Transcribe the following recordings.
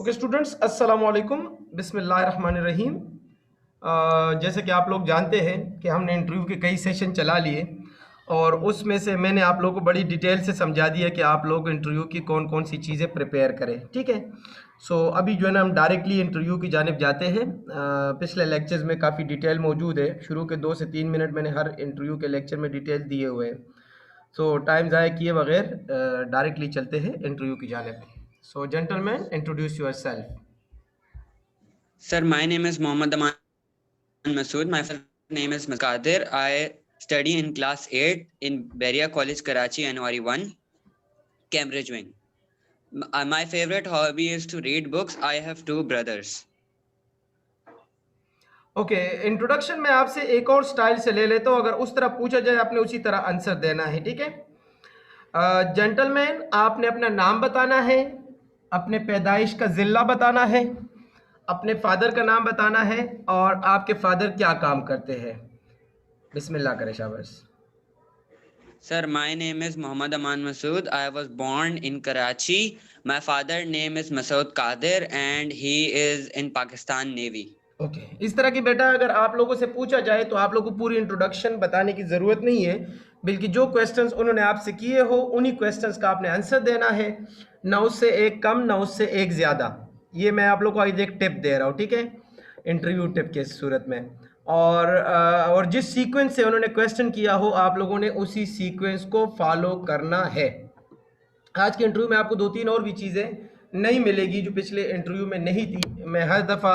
Okay students, अस्सलाम वालेकुम। बिस्मिल्लाहिर्रहमानिर्रहीम। जैसे कि आप लोग जानते हैं कि हमने इंटरव्यू के कई सेशन चला लिए और उसमें से मैंने आप लोगों को बड़ी डिटेल से समझा दिया कि आप लोग इंटरव्यू की कौन कौन सी चीज़ें प्रिपेयर करें। ठीक है। अभी जो है ना हम डायरेक्टली इंटरव्यू की जानिब जाते हैं। पिछले लेक्चर्स में काफ़ी डिटेल मौजूद है। शुरू के 2 से 3 मिनट मैंने हर इंटरव्यू के लेक्चर में डिटेल दिए हुए हैं। टाइम ज़ाया किए बगैर डायरेक्टली चलते हैं इंटरव्यू की जानिब। Gentlemen, introduce yourself. Sir, my name is Mohammad Aman Masood. My full name is Qadir. I study in class 8 in Beria College, Karachi, January 1, Cambridge wing. My favorite hobby is to read books. I have two brothers. Okay, introduction में आपसे एक और style से ले लेता हूँ। अगर उस तरह पूछा जाए आपने उसी तरह आंसर देना है। ठीक है। जेंटलमैन, आपने अपना नाम बताना है, अपने पैदाइश का ज़िला बताना है, अपने फादर का नाम बताना है और आपके फादर क्या काम करते हैं। बिस्मिल्लाह करें, शाबाश। Sir, my name is Mohammad Aman Masood. I was born in Karachi. My father's name is Masood Qadir and he is in Pakistan Navy. Okay इस तरह की बेटा अगर आप लोगों से पूछा जाए तो आप लोगों को पूरी इंट्रोडक्शन बताने की ज़रूरत नहीं है, बल्कि जो क्वेश्चंस उन्होंने आपसे किए हो उन्हीं क्वेश्चंस का आपने आंसर देना है। ना उससे एक कम ना उससे एक ज़्यादा। ये मैं आप लोगों को आज एक टिप दे रहा हूँ। ठीक है, इंटरव्यू टिप के सूरत में। और जिस सीक्वेंस से उन्होंने क्वेश्चन किया हो आप लोगों ने उसी सीक्वेंस को फॉलो करना है। आज के इंटरव्यू में आपको 2-3 और भी चीज़ें नहीं मिलेगी जो पिछले इंटरव्यू में नहीं थी। मैं हर दफ़ा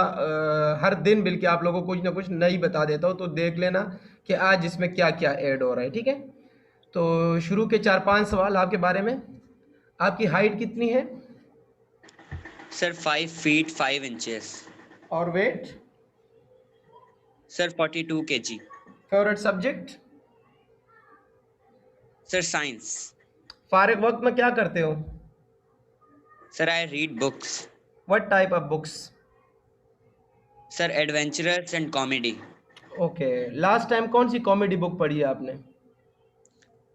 हर दिन बल्कि आप लोगों को कुछ ना कुछ नई बता देता हूँ, तो देख लेना कि आज इसमें क्या क्या ऐड हो रहा है। ठीक है। तो शुरू के 4-5 सवाल आपके बारे में। आपकी हाइट कितनी है? Sir, 5 feet 5 inches. और weight? Sir, 42 kg. Favourite subject? Sir, science. फारिग वक्त में क्या करते हो? Sir, I read books. What type of books? Sir, adventurous and comedy. Okay, last time कौन सी कॉमेडी बुक पढ़ी है आपने?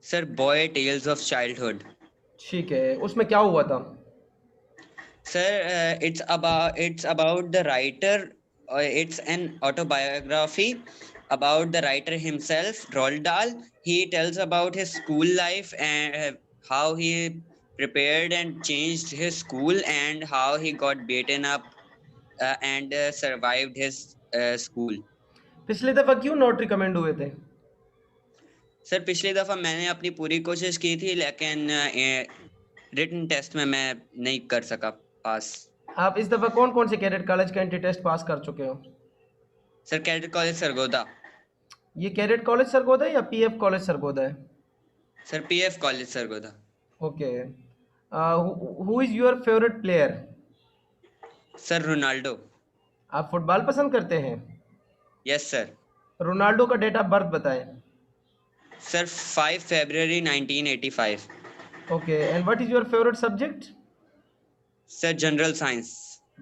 Sir, Boy Tales of Childhood. ठीक है, उसमें क्या हुआ था? Sir, it's about the writer. It's an autobiography about the writer himself, Roald Dahl. He tells about his school life and how he prepared and changed his school and how he got beaten up and survived his school. पिछली दफ़ा क्यों not recommend हुए थे? Sir, पिछली दफ़ा मैंने अपनी पूरी कोशिश की थी लेकिन रिटन टेस्ट में मैं नहीं कर सका पास। आप इस दफ़ा कौन कौन से कैडेट कॉलेज का एंट्री टेस्ट पास कर चुके हो? Sir, cadet college Sargodha. ये कैडेट कॉलेज सरगोदा है या पीएफ कॉलेज सरगोदा है? Sir, PF college Sargodha. Okay. Who is your favourite player? Sir, Ronaldo. आप फुटबॉल पसंद करते हैं? Yes sir. रोनाल्डो का डेट ऑफ बर्थ बताएं। सर, 5 फरवरी 1985। Okay, and what is your favourite subject? Sir, general science.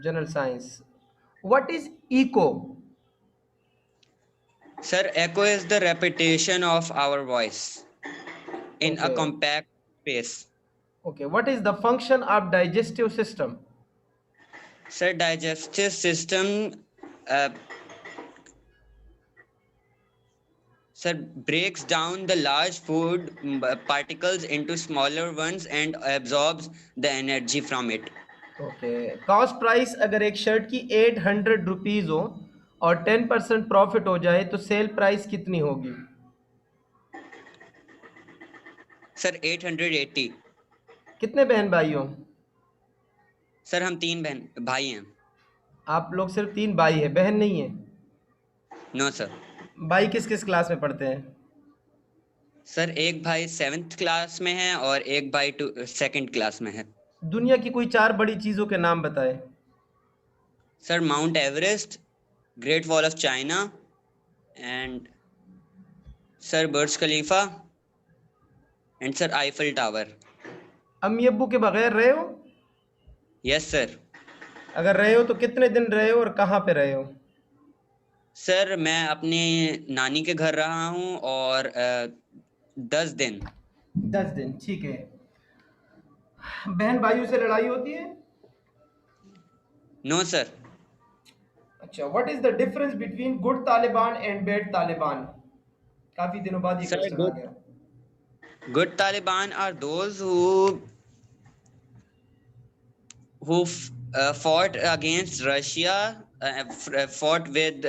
General science. What is echo? Sir, echo is the repetition of our voice in a okay compact space. Okay, what is the function of digestive system? Sir, digestive system uh, sir breaks down the large food particles into smaller ones and absorbs the energy from it. Okay, cost price अगर एक shirt की 800 rupees हो और 10% profit हो जाए तो sale price कितनी होगी? सर, 880। कितने बहन भाई हो? सर, हम 3 बहन भाई हैं। आप लोग सिर्फ 3 भाई है, बहन नहीं है? No sir. भाई किस किस क्लास में पढ़ते हैं? सर, एक भाई 7th क्लास में है और एक भाई 2nd क्लास में है। दुनिया की कोई 4 बड़ी चीज़ों के नाम बताएं। Sir, mount Everest, great wall of China and sir Burj Khalifa and sir Eiffel tower. अम्मी अब्बू के बगैर रहे हो? Yes sir. अगर रहे हो तो कितने दिन रहे हो और कहाँ पे रहे हो? सर, मैं अपनी नानी के घर रहा हूँ और 10 दिन। 10 दिन, ठीक है। बहन भाइयों से लड़ाई होती है? No, sir. अच्छा, what is the difference between good Taliban and bad Taliban? काफी दिनों बाद ये Sir, क्वेश्चन आ गया। good Taliban are those who fought against Russia, fought with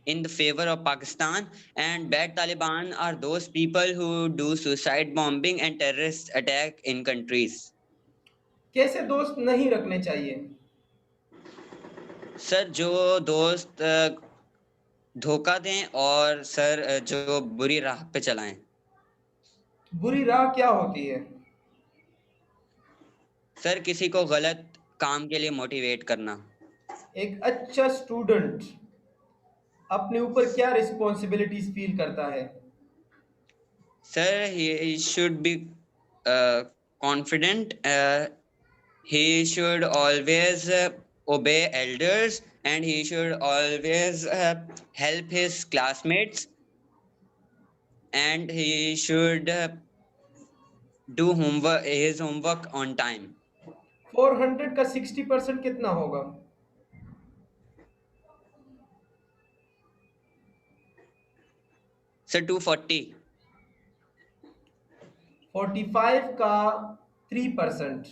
in the favor of Pakistan, and bad Taliban are those people who do suicide bombing and terrorist attack in countries. कैसे दोस्त नहीं रखने चाहिए? Sir जो दोस्त धोखा दें और सर जो बुरी राह पे चलाएं। बुरी राह क्या होती है? सर किसी को गलत काम के लिए मोटिवेट करना। एक अच्छा स्टूडेंट अपने ऊपर क्या रिस्पॉन्सिबिलिटीज फील करता है? Sir he should be confident. He should always obey elders, and he should always help his classmates, and he should do his homework on time. 400 का 60% कितना होगा? सर 240। 45 का 3%,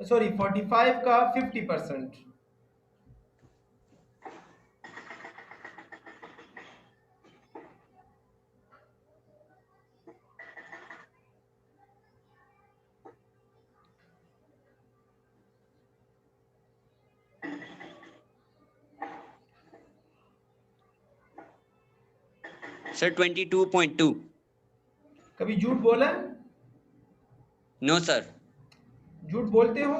सॉरी 45 का 50%। सर 22.2। कभी झूठ बोला है? No sir. झूठ बोलते हो?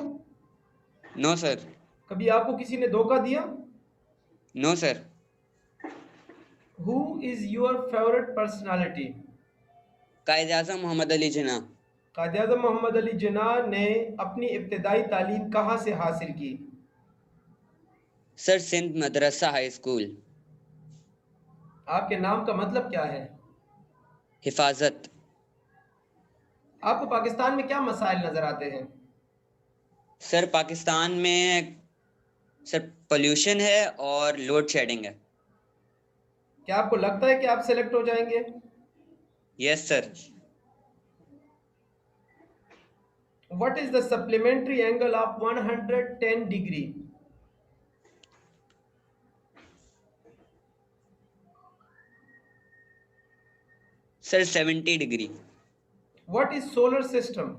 No sir. कभी आपको किसी ने धोखा दिया? No sir. Who is your favourite personality? Quaid Azam Mohammad Ali Jinnah. Quaid Azam Mohammad Ali Jinnah ने अपनी इब्तदाई तालीम कहाँ से हासिल की? Sir Sindh Madrasa high school. आपके नाम का मतलब क्या है? हिफाजत। आपको पाकिस्तान में क्या मसाइल नजर आते हैं? सर पाकिस्तान में सर पोल्यूशन है और लोड शेडिंग है। क्या आपको लगता है कि आप सेलेक्ट हो जाएंगे? Yes sir. What is the supplementary angle of 110 degree? Sir 70 degree. What is solar system?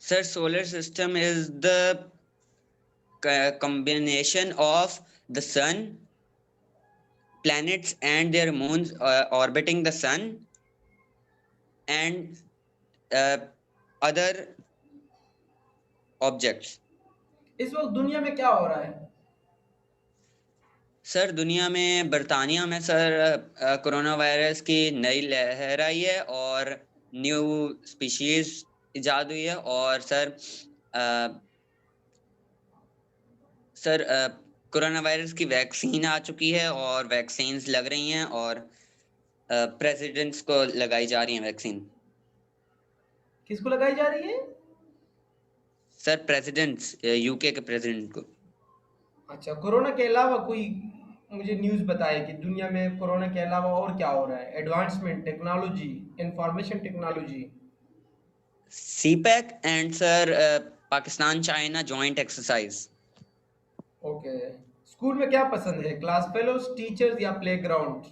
Sir solar system is the combination of the sun, planets and their moons orbiting the sun, and uh, other objects. इस वक्त दुनिया में क्या हो रहा है? Sir दुनिया में बर्तानिया में सर कोरोना वायरस की नई लहर आई है और न्यू स्पीशीज इजाद हुई है और सर कोरोना वायरस की वैक्सीन आ चुकी है और वैक्सीन्स लग रही हैं और प्रेसिडेंट्स को लगाई जा रही हैं वैक्सीन। किसको लगाई जा रही है? सर प्रेसिडेंट्स यूके के प्रेसिडेंट को। अच्छा, कोरोना के अलावा कोई मुझे न्यूज़ बताए कि दुनिया में कोरोना के अलावा और क्या हो रहा है? Advancement technology, information technology. CPEC and sir Pakistan China joint exercise. Okay. School में क्या पसंद है? क्लास फेलोज, टीचर्स या प्लेग्राउंड?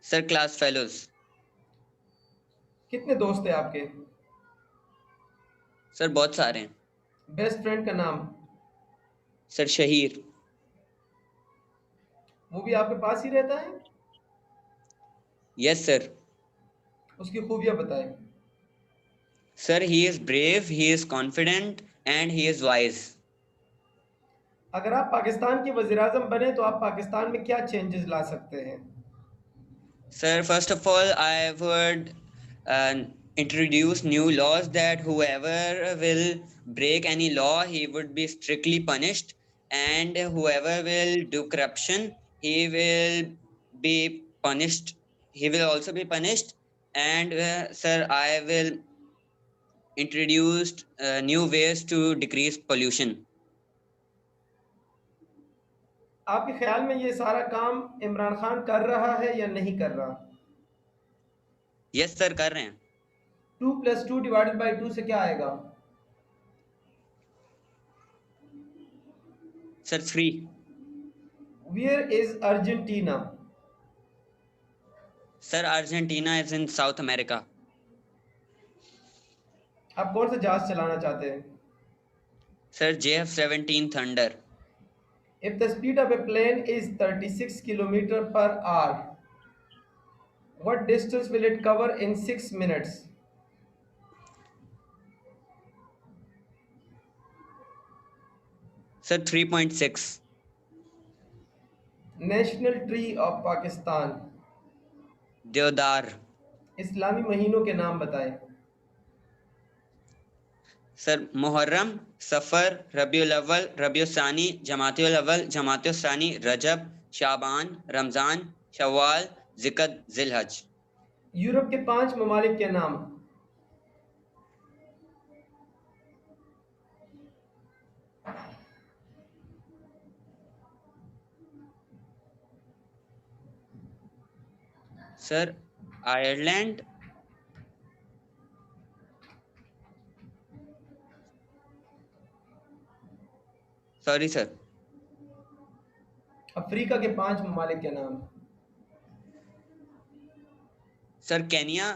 Sir class fellows. कितने दोस्त हैं आपके? सर बहुत सारे हैं। बेस्ट फ्रेंड का नाम? सर शहीर। वो भी आपके पास ही रहता है? Yes sir. उसकी खूबियां बताएं। Sir he is brave, he is confident and he is wise. अगर आप पाकिस्तान के वज़ीर आज़म बने तो आप पाकिस्तान में क्या चेंजेस ला सकते हैं? Sir, first of all, I would introduce new laws that whoever will break any law, he would be strictly punished, and whoever will do corruption, he will be punished. He will also be punished. And sir, I will introduced new ways to decrease pollution. आपके ख्याल में ये सारा काम इमरान खान कर रहा है या नहीं कर रहा? Yes sir, कर रहे हैं. 2 + 2 / 2 से क्या आएगा? Sir, 3. Where is Argentina? Sir, Argentina is in South America. आप कौन सा जहाज चलाना चाहते हैं? Sir, JF-17 Thunder. If the speed of a plane is 36 km/h, what distance will it cover in 6 minutes? Sir, 3.6. National tree of Pakistan. Deodar. इस्लामी महीनों के नाम बताएं. Sir, Muharram, Safar, Rabiul Awwal, Rabiul Sani, Jamatul Awwal, Jamatul Sani, Rajab, Shaban, Ramzan, Shawwal, Zikr, Zilhaj. Europe के 5 ममालिक के नाम. Sir, Ireland. Sorry sir. Africa के 5 ममालिक के नाम. Sir, Kenya.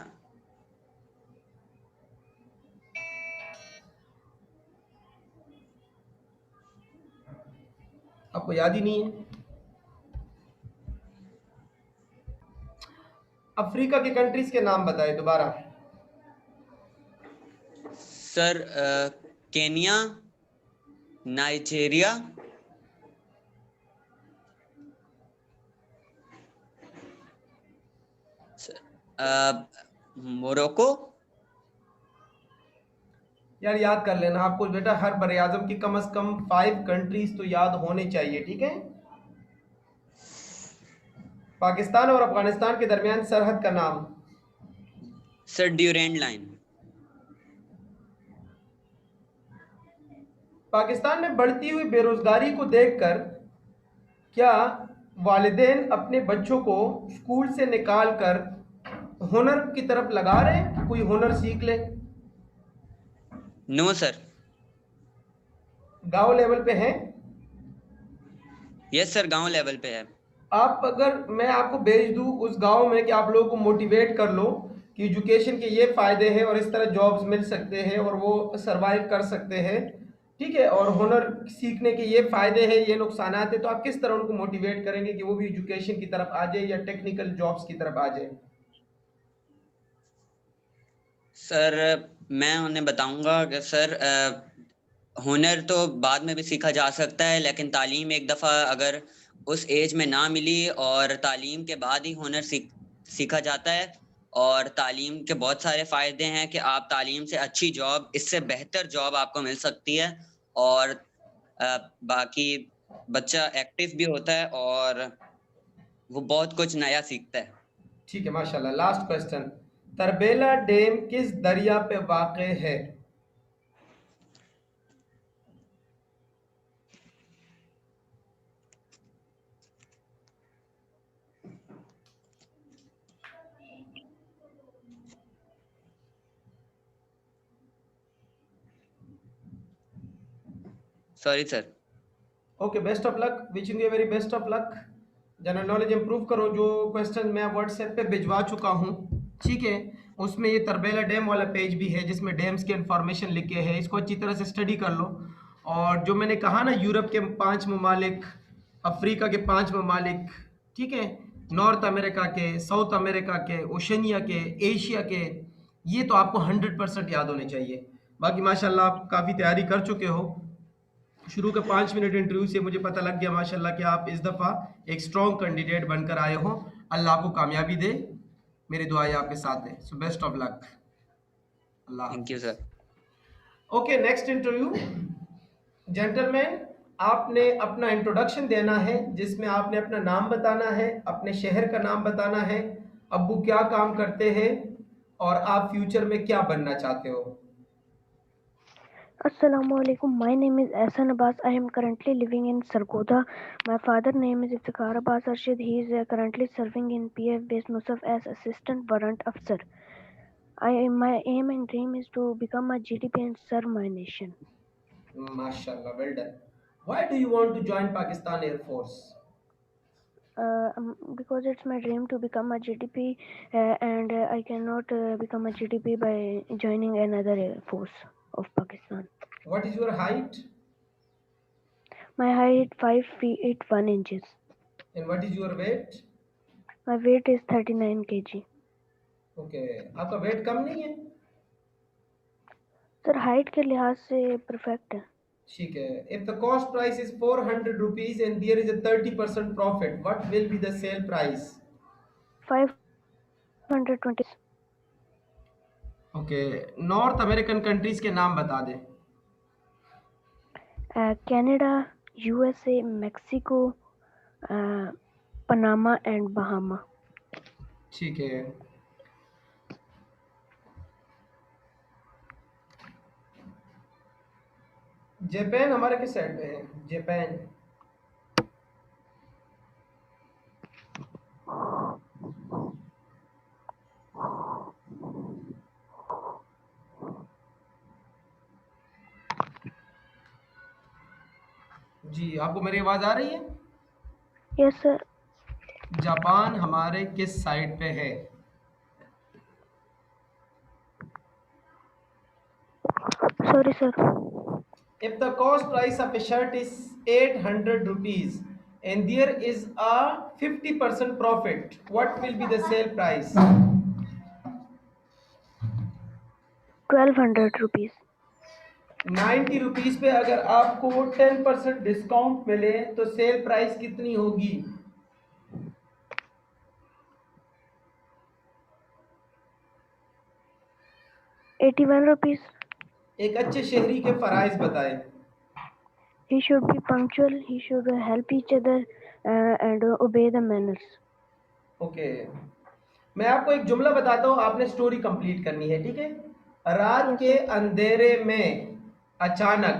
आपको याद ही नहीं है? अफ्रीका की कंट्रीज के नाम बताएं दोबारा. Sir, Kenya, Nigeria, Morocco. यार याद कर लेना आपको बेटा, हर बड़े आजम की कम से कम 5 कंट्रीज तो याद होने चाहिए, ठीक है? पाकिस्तान और अफगानिस्तान के दरमियान सरहद का नाम. Sir, Durand Line. पाकिस्तान में बढ़ती हुई बेरोजगारी को देखकर क्या वालिदैन अपने बच्चों को स्कूल से निकाल कर हुनर की तरफ लगा रहे हैं? कोई हुनर सीख ले. No sir. गांव लेवल पे है. Yes sir, गांव लेवल पे है. आप अगर मैं आपको भेज दूं उस गांव में कि आप लोगों को मोटिवेट कर लो कि एजुकेशन के ये फ़ायदे हैं और इस तरह जॉब्स मिल सकते हैं और वो सरवाइव कर सकते हैं, ठीक है, और हुनर सीखने के ये फ़ायदे हैं, ये नुकसानात हैं, तो आप किस तरह उनको मोटिवेट करेंगे कि वो भी एजुकेशन की तरफ आ जाए या टेक्निकल जॉब्स की तरफ आ जाए? सर, मैं उन्हें बताऊंगा कि सर हुनर तो बाद में भी सीखा जा सकता है, लेकिन तालीम एक दफ़ा अगर उस एज में ना मिली और तालीम के बाद ही हुनर सीखा जाता है, और तालीम के बहुत सारे फ़ायदे हैं कि आप तालीम से अच्छी जॉब, इससे बेहतर जॉब आपको मिल सकती है, और बाकी बच्चा एक्टिव भी होता है और वो बहुत कुछ नया सीखता है. ठीक है, माशाल्लाह. लास्ट क्वेश्चन, तरबेला डैम किस दरिया पे वाक़ है? Sorry sir. Okay, best of luck, wishing you very best of luck. General knowledge improve करो. जो क्वेश्चन मैं व्हाट्सएप पे भिजवा चुका हूँ, ठीक है, उसमें ये तरबेला डैम वाला पेज भी है जिसमें डैम्स के इंफॉर्मेशन लिखे हैं. इसको अच्छी तरह से स्टडी कर लो. और जो मैंने कहा ना, यूरोप के 5 ममालिक, अफ्रीका के 5 ममालिक, ठीक है, नॉर्थ अमेरिका के, साउथ अमेरिका के, ओशनिया के, एशिया के, ये तो आपको 100% याद होने चाहिए. बाकी माशाल्लाह आप काफ़ी तैयारी कर चुके हो. शुरू के 5 मिनट इंटरव्यू से मुझे पता लग गया माशाल्लाह कि आप इस दफ़ा एक स्ट्रॉन्ग कैंडिडेट बनकर आए हो. अल्लाह आपको कामयाबी दे, मेरी दुआएं आपके साथ है. So best of luck. Allah. Thank you sir. Okay, next interview. Gentleman, आपने अपना इंट्रोडक्शन देना है जिसमें आपने अपना नाम बताना है, अपने शहर का नाम बताना है, अब्बू क्या काम करते हैं और आप फ्यूचर में क्या बनना चाहते हो. Assalamu alaikum. My name is Ahsan Abbas. I am currently living in Sargodha. My father name is Iftikhar Abbas Arshid. He is currently serving in PF base Nusaf as assistant warrant officer. My aim and dream is to become a GDP and serve my nation. MashaAllah, well done. Why do you want to join Pakistan Air Force? Because it's my dream to become a GDP, and I cannot become a GDP by joining another force of Pakistan. What is your height? My height 5 feet 1 inches. And what is your weight? My weight is 39 kg. Okay, आपका wait कम नहीं है? Sir height के लिहाज से perfect है. ठीक है. If the cost price is 400 rupees and there is a 30% profit, what will be the sale price? 520. Okay, north American countries के नाम बता दे. Canada, USA, Mexico, Panama and Bahama. ठीक है. जापान हमारे किस साइड पे है? जापान. जी, आपको मेरी आवाज आ रही है? Yes sir. जापान हमारे किस साइड पे है? Sorry sir. If the cost price of a shirt is 800 rupees and there is a 50% profit, what will be the sale price? 1200 rupees. 90 rupees पे अगर आपको 10% डिस्काउंट मिले तो सेल प्राइस कितनी होगी? 81 रुपीज. एक अच्छे शहरी के फराइज बताए. He should be punctual. He should help each other and obey the manners. Okay, मैं आपको एक जुमला बताता हूँ, आपने स्टोरी कंप्लीट करनी है, ठीक है? रात के अंधेरे में अचानक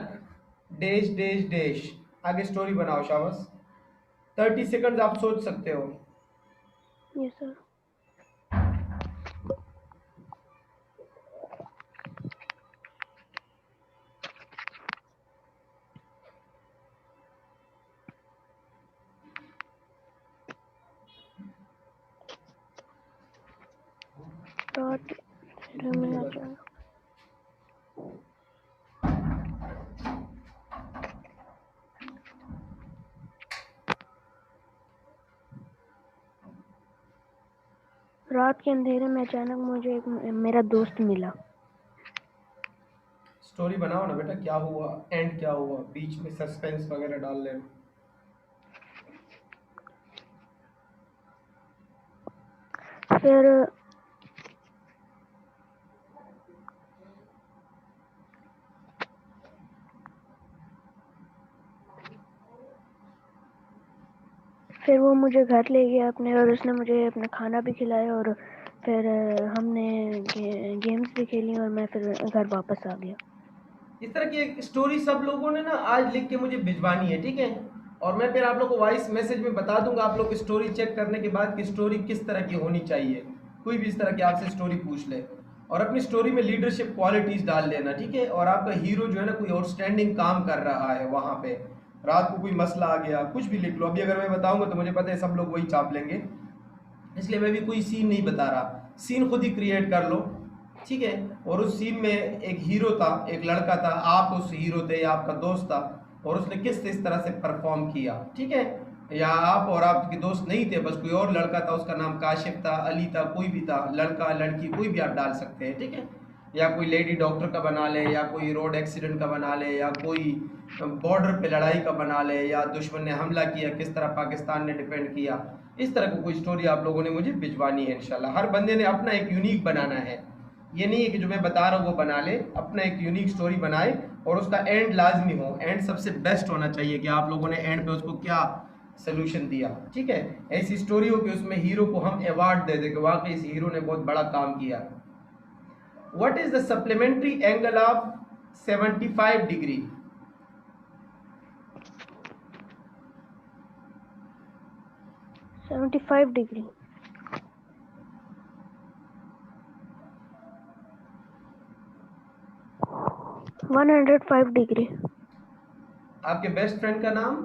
डैश डैश डैश. आगे स्टोरी बनाओ शाबाश. 30 सेकंड आप सोच सकते हो. Yes sir. रात के अंधेरे में अचानक मुझे एक मेरा दोस्त मिला. स्टोरी बनाओ ना बेटा, क्या हुआ, एंड क्या हुआ, बीच में सस्पेंस वगैरह डाल लेना. फिर वो मुझे घर ले गया अपने, और उसने मुझे अपना खाना भी खिलाया, और फिर हमने गेम्स भी खेली, और मैं फिर घर वापस आ गया. इस तरह की एक स्टोरी सब लोगों ने ना आज लिख के मुझे भिजवानी है, ठीक है? और मैं फिर आप लोग को वॉइस मैसेज में बता दूंगा आप लोग स्टोरी चेक करने के बाद कि स्टोरी किस तरह की होनी चाहिए. कोई भी इस तरह की आपसे स्टोरी पूछ ले, और अपनी स्टोरी में लीडरशिप क्वालिटीज डाल देना, ठीक है? और आपका हीरो जो है ना कोई आउटस्टैंडिंग काम कर रहा है वहां पे, रात को कोई मसला आ गया, कुछ भी लिख लो. अभी अगर मैं बताऊंगा तो मुझे पता है सब लोग वही चाप लेंगे, इसलिए मैं भी कोई सीन नहीं बता रहा. सीन खुद ही क्रिएट कर लो, ठीक है? और उस सीन में एक हीरो था, एक लड़का था, आप उस हीरो थे या आपका दोस्त था, और उसने किस तरह से परफॉर्म किया, ठीक है? या आप और आपके दोस्त नहीं थे, बस कोई और लड़का था, उसका नाम काशिफ था, अली था, कोई भी था, लड़का लड़की कोई भी आप डाल सकते हैं, ठीक है? या कोई लेडी डॉक्टर का बना ले, या कोई रोड एक्सीडेंट का बना ले, या कोई बॉर्डर पे लड़ाई का बना ले, या दुश्मन ने हमला किया किस तरह पाकिस्तान ने डिफेंड किया. इस तरह की कोई स्टोरी आप लोगों ने मुझे भिजवानी है इंशाल्लाह. हर बंदे ने अपना एक यूनिक बनाना है, ये नहीं है कि जो मैं बता रहा हूँ वो बना ले. अपना एक यूनिक स्टोरी बनाए, और उसका एंड लाजमी हो, एंड सबसे बेस्ट होना चाहिए कि आप लोगों ने एंड पे उसको क्या सोल्यूशन दिया, ठीक है? ऐसी स्टोरी हो कि उसमें हीरो को हम अवार्ड दे दें कि वाकई इस हीरो ने बहुत बड़ा काम किया. What is the supplementary angle of 75 degree. 75 degree. 105 degree. आपके बेस्ट फ्रेंड का नाम?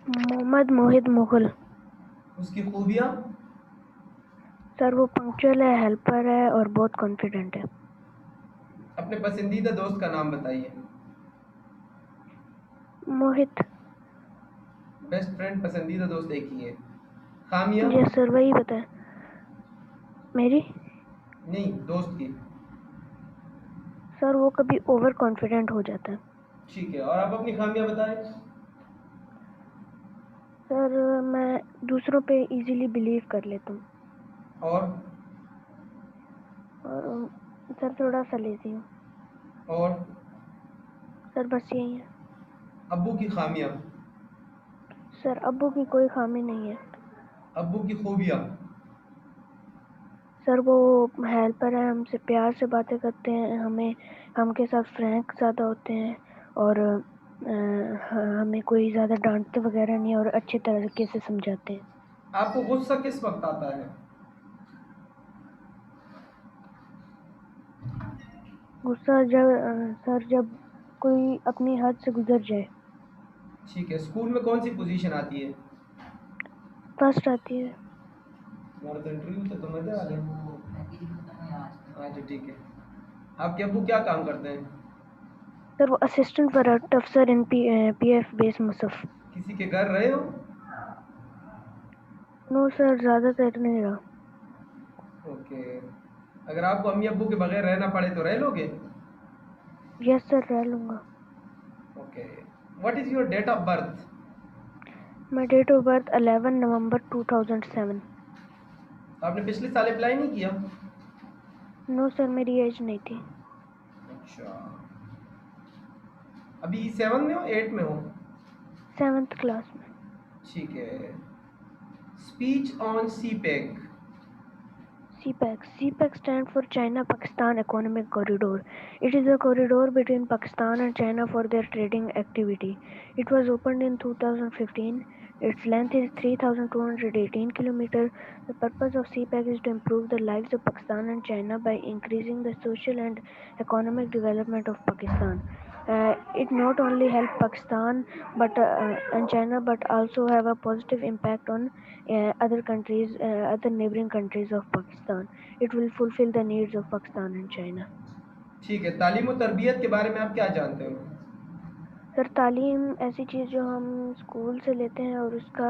मोहम्मद मोहित मुगल। उसकी खूबियाँ? सर वो पंक्चुअल है, हेल्पर है और बहुत कॉन्फिडेंट है। अपने पसंदीदा दोस्त का नाम बताइए। मोहित। बेस्ट फ्रेंड पसंदीदा दोस्त एक ही है। खामियाँ? यस सर, वही बताए। मेरी? नहीं, दोस्त की। सर वो कभी ओवर कॉन्फिडेंट हो जाता है। ठीक है, और आप अपनी खामियाँ बताएं। सर मैं दूसरों पे इजीली बिलीव कर लेता हूँ। और सर थोड़ा सा लेजी हूँ। और सर बस यही है। अब्बू की खामियाँ? सर अब्बू की कोई खामी नहीं है। अब्बू की खूबियाँ? सर वो हेल्पर है, हमसे प्यार से बातें करते हैं, हमके साथ फ्रैंक ज़्यादा होते हैं और हमें कोई ज़्यादा डांटते वगैरह नहीं और अच्छे तरीके से समझाते हैं। आपको गुस्सा किस वक्त आता है? गुस्सा सर जब कोई अपनी हद से गुजर जाए। ठीक है, स्कूल में कौन सी पोजीशन आती है? फर्स्ट आती है। तुम्हारा तो इंटरव्यू था, तो मजे वाले। अच्छा ठीक है। आपके अब्बू क्या काम करते हैं? सर वो असिस्टेंट प्रोडक्ट अफसर इन PF बेस मुसफ। किसी के घर रहे हो? नो सर, ज़्यादातर नहीं रहा। ओके। अगर आपको अम्मी अब्बू के बगैर रहना पड़े तो रह लोगे? यस सर, रह लूँगा। Okay. What is your date of birth? मैं डेट ऑफ बर्थ 11 नवंबर 2007। आपने पिछले साल अप्लाई नहीं किया? नो सर, मेरी एज नहीं थी। अच्छा। अभी 7 में हो 8 में हो? 7th क्लास में। ठीक है। Speech on CPEC. CPEC. CPEC stands for China-Pakistan Economic Corridor. It is a corridor between Pakistan and China for their trading activity. It was opened in 2015. Its length is 3,218 kilometers. The purpose of CPEC is to improve the lives of Pakistan and China by increasing the social and economic development of Pakistan. It not only help Pakistan and China, but also have a positive impact on other neighboring countries of Pakistan. It will fulfill the needs of Pakistan and China. ठीक है, तालीम और तरबियत के बारे में आप क्या जानते हो? सर तालीम ऐसी चीज़ जो हम स्कूल से लेते हैं और उसका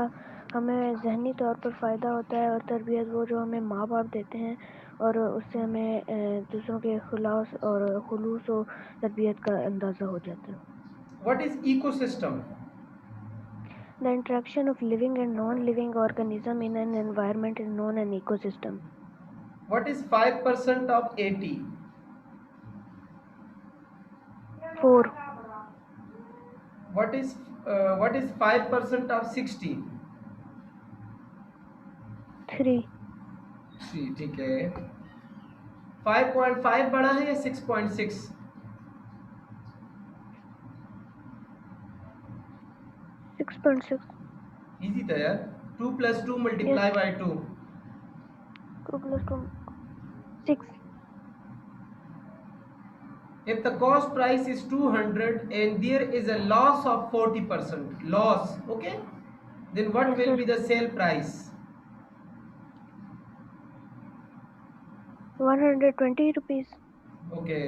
हमें ज़हनी तौर पर फ़ायदा होता है, और तरबियत वो जो हमें माँ बाप देते हैं और उससे हमें दूसरों के खुलास और खुलूस और तरबियत का अंदाज़ा हो जाता है। What is ecosystem? The interaction of living and non-living organism in an environment is known as an ecosystem. What is 5% of 80? 4. What is 5% of 60? 3. 3। ठीक है। 5.5 बड़ा है या 6.6? 6.6. इजी था यार। 2 + 2 Yes. Multiply by 2। 2 plus 2. 6. If the cost price is 200 and there is a loss of 40% loss, okay, then what Yes will sir. be the sale price? 120 rupees. Okay.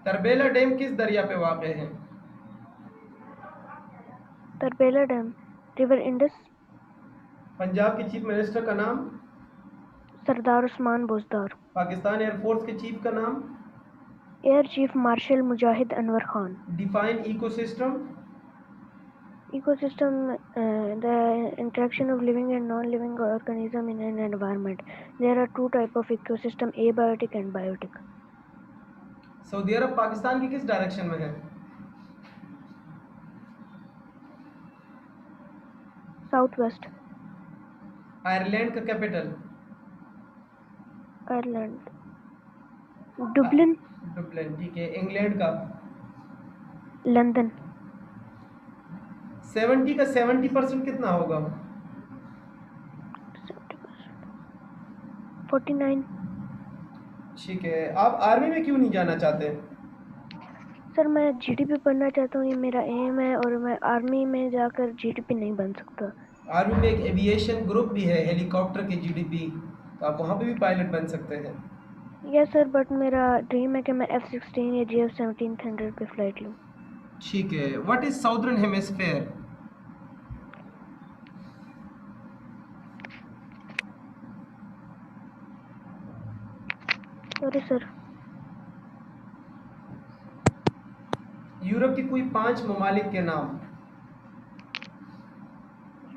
Tarbela dam किस दरिया पे वाक़ है? Tarbela Dam. River Indus. Punjab के chief minister का नाम? Sardar Usman Bozdar. Pakistan air force के chief का नाम? Air Chief Marshal Mujahid Anwar Khan. Define ecosystem. Ecosystem, the interaction of living and non-living organism in an environment. There are two type of ecosystem: abiotic and biotic. Saudi Arab Pakistan की किस direction में है? Southwest. Ireland का capital? Ireland. Dublin, Dublin, ठीक है। England का? London. 70 का 70% कितना होगा? 49। ठीक है। आप आर्मी में क्यों नहीं जाना चाहते? सर मैं जीडीपी पढ़ना चाहता हूँ, ये मेरा एम है, और मैं आर्मी में जाकर जीडीपी नहीं बन सकता। आर्मी में एक एविएशन ग्रुप भी है, हेलीकॉप्टर के जीडीपी, तो आप वहाँ पे भी पायलट बन सकते हैं। यस सर, बट मेरा ड्रीम है कि मैं F-16 या GF-1700 पे फ्लाइट लूँ। ठीक है। What is southern hemisphere? Sorry sir. Europe के कोई 5 ममालिक के नाम।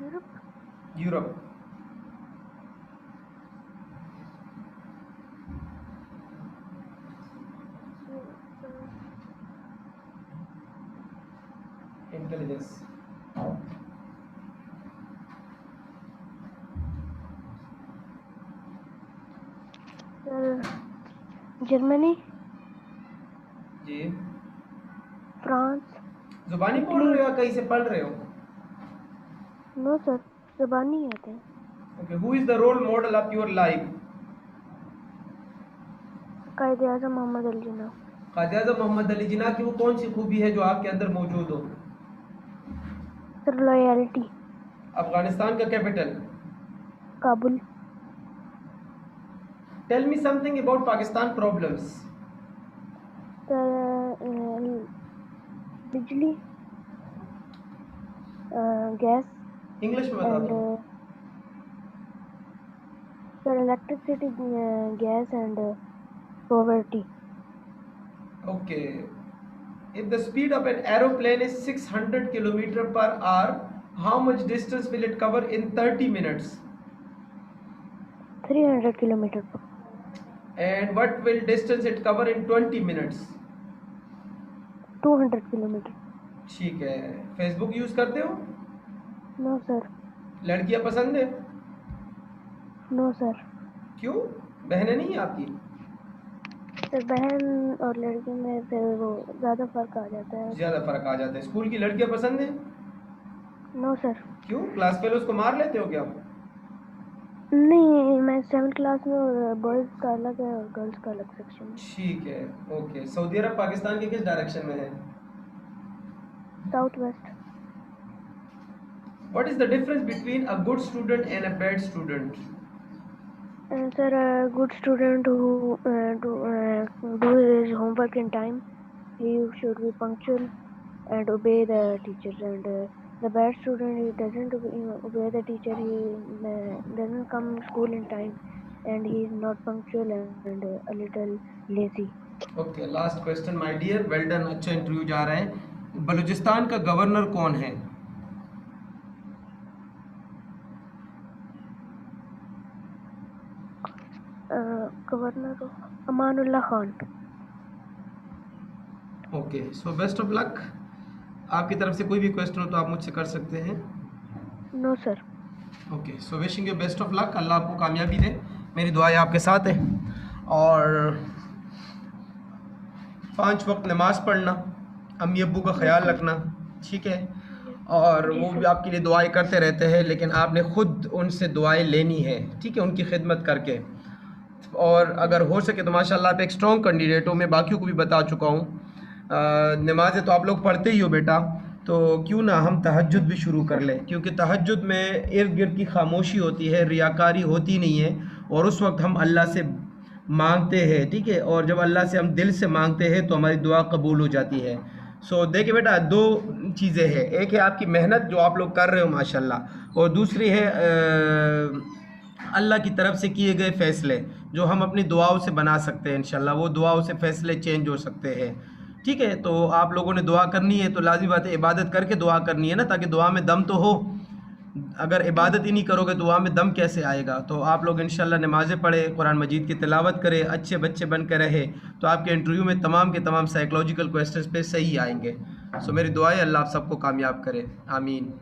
Europe. Europe. Intelligence. Sir Germany, जी। फ्रांस, जुबानी बोल रहे हो या कहीं से पढ़ रहे हो? नो सर, ज़बानी आते हैं। Okay. Who is the role model of your life? Quaid Azam Mohammad Ali जिन्ना। कायद-ए-आज़म मोहम्मद अली जिन्ना की वो कौन सी खूबी है जो आपके अंदर मौजूद हो? Sir loyalty. अफगानिस्तान का capital? Kabul. Tell me something about Pakistan problems. Sir बिजली, गैस इंग्लिश में बता एंड दो। Sir electricity, gas and poverty. Okay. If the speed of an aeroplane is 600 kilometer per hour, how much distance will it cover in 30 minutes? 300 kilometre पर। And what will distance it cover in 20 minutes? 200 kilometre. ठीक है। Facebook use करते हो? No sir. लड़कियां पसंद है? No sir. क्यों? बहनें नहीं है आपकी? सर बहन और लड़की में फिर वो ज़्यादा फर्क आ जाता है। ज्यादा फर्क आ जाता है। स्कूल की लड़कियां पसंद है? No sir. क्यों? क्लास फेलोज को मार लेते हो क्या? नहीं, मैं 7th क्लास में, और बॉयज़ का अलग है और गर्ल्स का अलग सेक्शन है। ठीक है। ओके। सऊदी अरब पाकिस्तान के किस डायरेक्शन में है? South west. What is the difference between a good student and a bad student? Sir, a good student who do his homework in time, he should be punctual and obey the teachers. And the bad student, he doesn't obey the teacher. He doesn't come school in time, and he is not punctual and a little lazy. Okay. Last question my dear. Well done. अच्छा interview जा रहे हैं। बलूचिस्तान का governor कौन है? Governor Amanullah Khan. Okay. So best of luck. आपकी तरफ से कोई भी क्वेश्चन हो तो आप मुझसे कर सकते हैं। No sir. Okay. So wishing you best of luck. Allah आपको कामयाबी दे। मेरी दुआएं आपके साथ है। और 5 वक्त नमाज पढ़ना, अम्मी अब्बू का ख्याल रखना, ठीक है? और वो भी आपके लिए दुआएं करते रहते हैं, लेकिन आपने ख़ुद उनसे दुआएं लेनी है, ठीक है, उनकी खिदमत करके। और अगर हो सके तो माशाल्लाह आप एक स्ट्रॉन्ग कैंडिडेट हो, मैं बाकियों को भी बता चुका हूँ। नमाज़ें तो आप लोग पढ़ते ही हो बेटा, तो क्यों ना हम तहज्जुद भी शुरू कर लें, क्योंकि तहज्जुद में इर्द गिर्द की खामोशी होती है, रियाकारी होती नहीं है, और उस वक्त हम अल्लाह से मांगते हैं, ठीक है? और जब अल्लाह से हम दिल से मांगते हैं तो हमारी दुआ कबूल हो जाती है। सो देखिए बेटा, 2 चीज़ें हैं। एक है आपकी मेहनत जो आप लोग कर रहे हो माशाल्लाह, और दूसरी है अल्लाह की तरफ से किए गए फ़ैसले जो हम अपनी दुआओं से बना सकते हैं। इंशाल्लाह वो दुआओं से फ़ैसले चेंज हो सकते हैं, ठीक है? तो आप लोगों ने दुआ करनी है तो लाज़िमी बात है इबादत करके दुआ करनी है ना, ताकि दुआ में दम तो हो। अगर इबादत ही नहीं करोगे तो दुआ में दम कैसे आएगा? तो आप लोग इंशाल्लाह नमाज़ें पढ़ें, कुरान मजीद की तिलावत करें, अच्छे बच्चे बन के रहे, तो आपके इंटरव्यू में तमाम के तमाम साइकोलॉजिकल क्वेश्चंस पे सही आएंगे। सो मेरी दुआ है अल्लाह आप सबको कामयाब करे। आमीन।